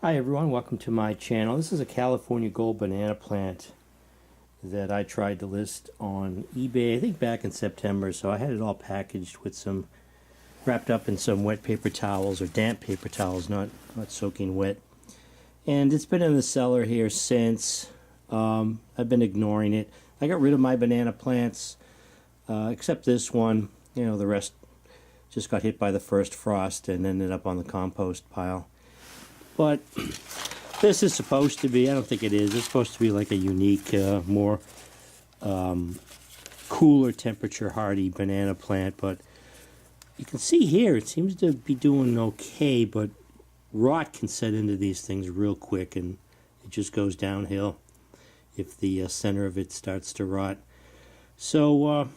Hi everyone, welcome to my channel. This is a California gold banana plant that I tried to list on eBay, I think back in September. So I had it all packaged with some, wrapped up in some wet paper towels or damp paper towels, not soaking wet. And it's been in the cellar here since. I've been ignoring it. I got rid of my banana plants, except this one. You know, the rest just got hit by the first frost and ended up on the compost pile. But this is supposed to be, I don't think it is, it's supposed to be like a unique, more cooler temperature hardy banana plant. But you can see here it seems to be doing okay, but rot can set into these things real quick and it just goes downhill if the center of it starts to rot. So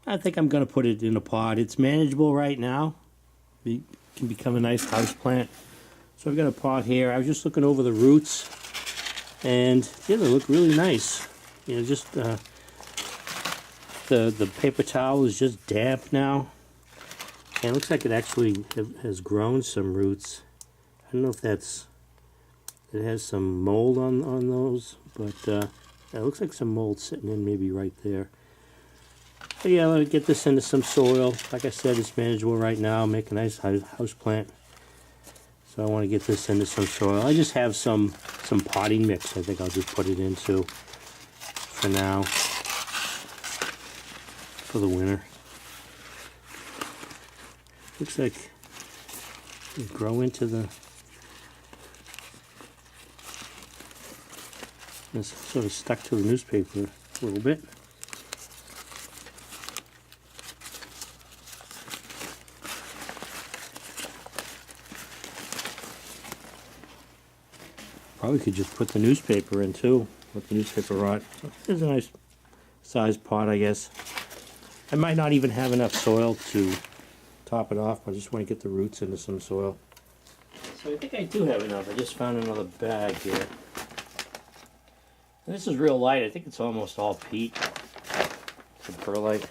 I think I'm going to put it in a pot. It's manageable right now. It can become a nice house plant. So I've got a pot here. I was just looking over the roots, and yeah, they look really nice. You know, just the paper towel is just damp now, and it looks like it actually has grown some roots. I don't know if that's, it has some mold on those, but it looks like some mold sitting in maybe right there. But yeah, let me get this into some soil. Like I said, it's manageable right now. Make a nice house plant. So I want to get this into some soil. I just have some potting mix. I think I'll just put it into for now, for the winter. Looks like it grow into the, it's sort of stuck to the newspaper a little bit. Probably could just put the newspaper in too, let the newspaper rot. It's a nice sized pot, I guess. I might not even have enough soil to top it off. I just want to get the roots into some soil. So I think I do have enough. I just found another bag here. And this is real light. I think it's almost all peat. Some perlite.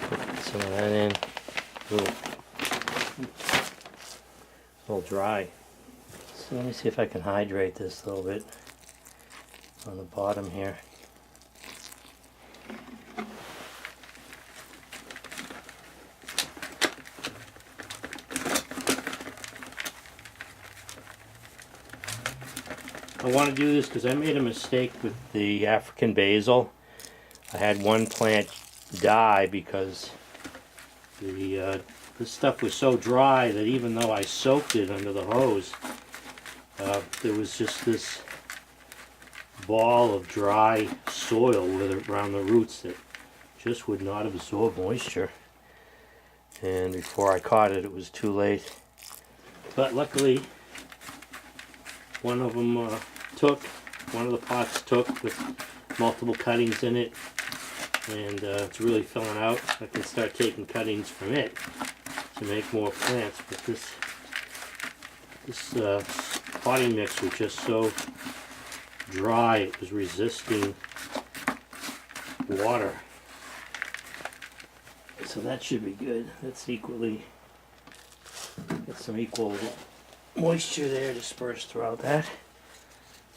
Put some of that in. A little dry. So let me see if I can hydrate this a little bit on the bottom here. I want to do this because I made a mistake with the African basil. I had one plant die because this stuff was so dry that even though I soaked it under the hose, there was just this ball of dry soil around the roots that just would not absorb moisture. And before I caught it, it was too late. But luckily, one of them one of the pots took with multiple cuttings in it, and it's really filling out. I can start taking cuttings from it to make more plants, but this potting mix was just so dry it was resisting water. So that should be good. That's equally, got some equal moisture there dispersed throughout that.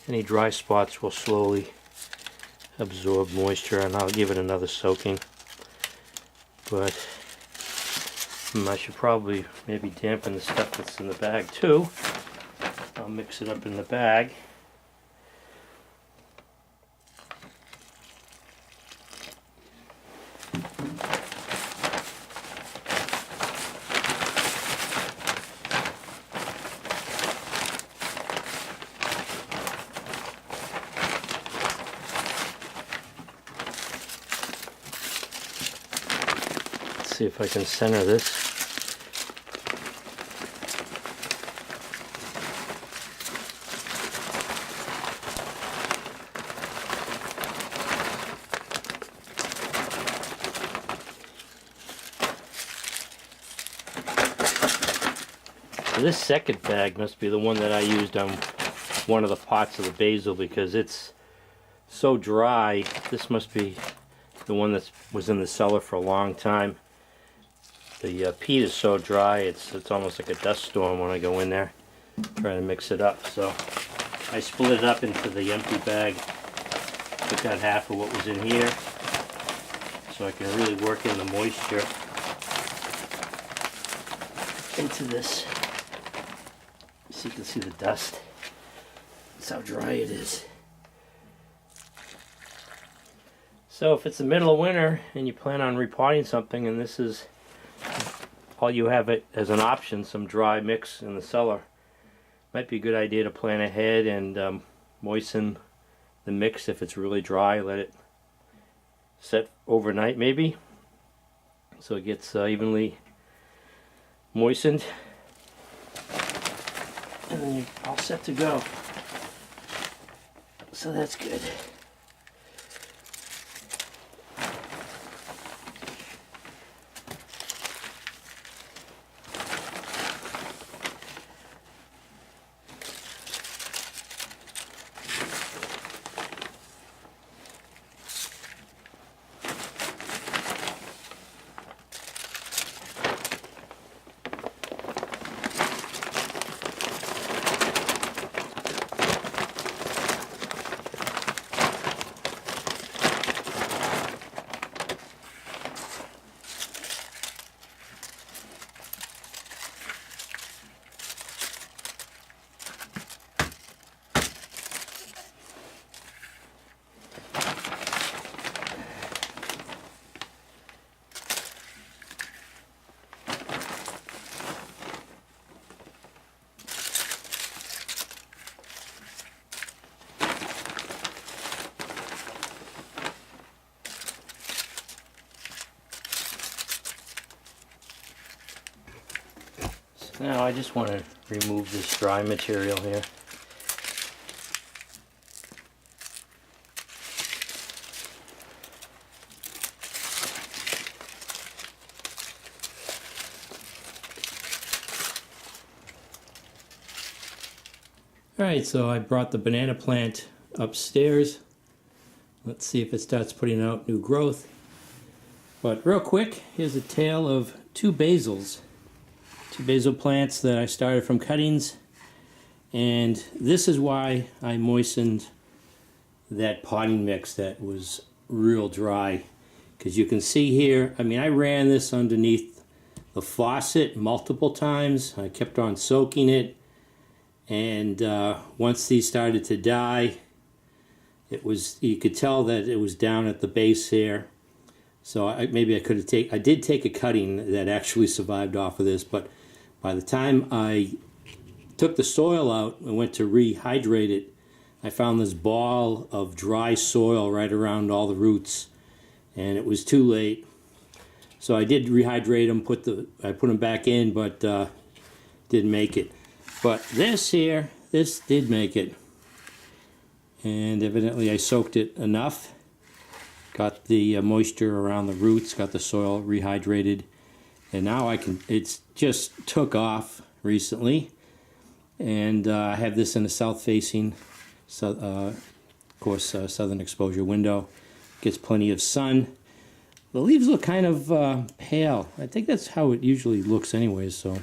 Any dry spots will slowly absorb moisture, and I'll give it another soaking. But I should probably maybe dampen the stuff that's in the bag too. I'll mix it up in the bag. Let's see if I can center this. This second bag must be the one that I used on one of the pots of the basil, because it's so dry. This must be the one that was in the cellar for a long time. The peat is so dry, it's almost like a dust storm when I go in there trying to mix it up. So I split it up into the empty bag, took out half of what was in here so I can really work in the moisture into this. So you can see the dust. That's how dry it is. So if it's the middle of winter and you plan on repotting something and this is all you have it as an option, some dry mix in the cellar, might be a good idea to plan ahead and moisten the mix if it's really dry. Let it set overnight maybe so it gets evenly moistened, and then you're all set to go. So that's good. Now I just want to remove this dry material here. Alright, so I brought the banana plant upstairs. Let's see if it starts putting out new growth. But real quick, here's a tale of two basils. Two basil plants that I started from cuttings, and this is why I moistened that potting mix that was real dry, because you can see here, I mean, I ran this underneath the faucet multiple times. I kept on soaking it, and once these started to die, it was, you could tell that it was down at the base here. So maybe I could have I did take a cutting that actually survived off of this, but by the time I took the soil out and went to rehydrate it, I found this ball of dry soil right around all the roots, and it was too late. So I did rehydrate them, I put them back in, but didn't make it. But this here, this did make it, and evidently I soaked it enough. Got the moisture around the roots, got the soil rehydrated, and now I can, it's just took off recently, and I have this in a south-facing, of course, southern exposure window. Gets plenty of sun. The leaves look kind of pale. I think that's how it usually looks anyways, so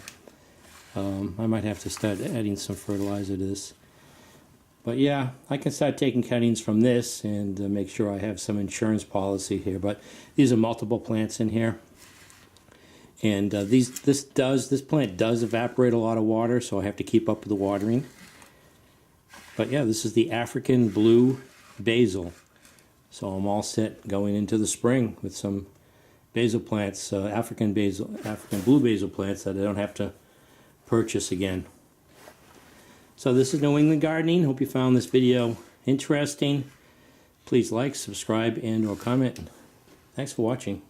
I might have to start adding some fertilizer to this. But yeah, I can start taking cuttings from this and make sure I have some insurance policy here. But these are multiple plants in here. And this plant does evaporate a lot of water, so I have to keep up with the watering. But yeah, this is the African Blue Basil. So I'm all set going into the spring with some basil plants, African Blue Basil plants that I don't have to purchase again. So this is New England Gardening. Hope you found this video interesting. Please like, subscribe, and/or comment. Thanks for watching.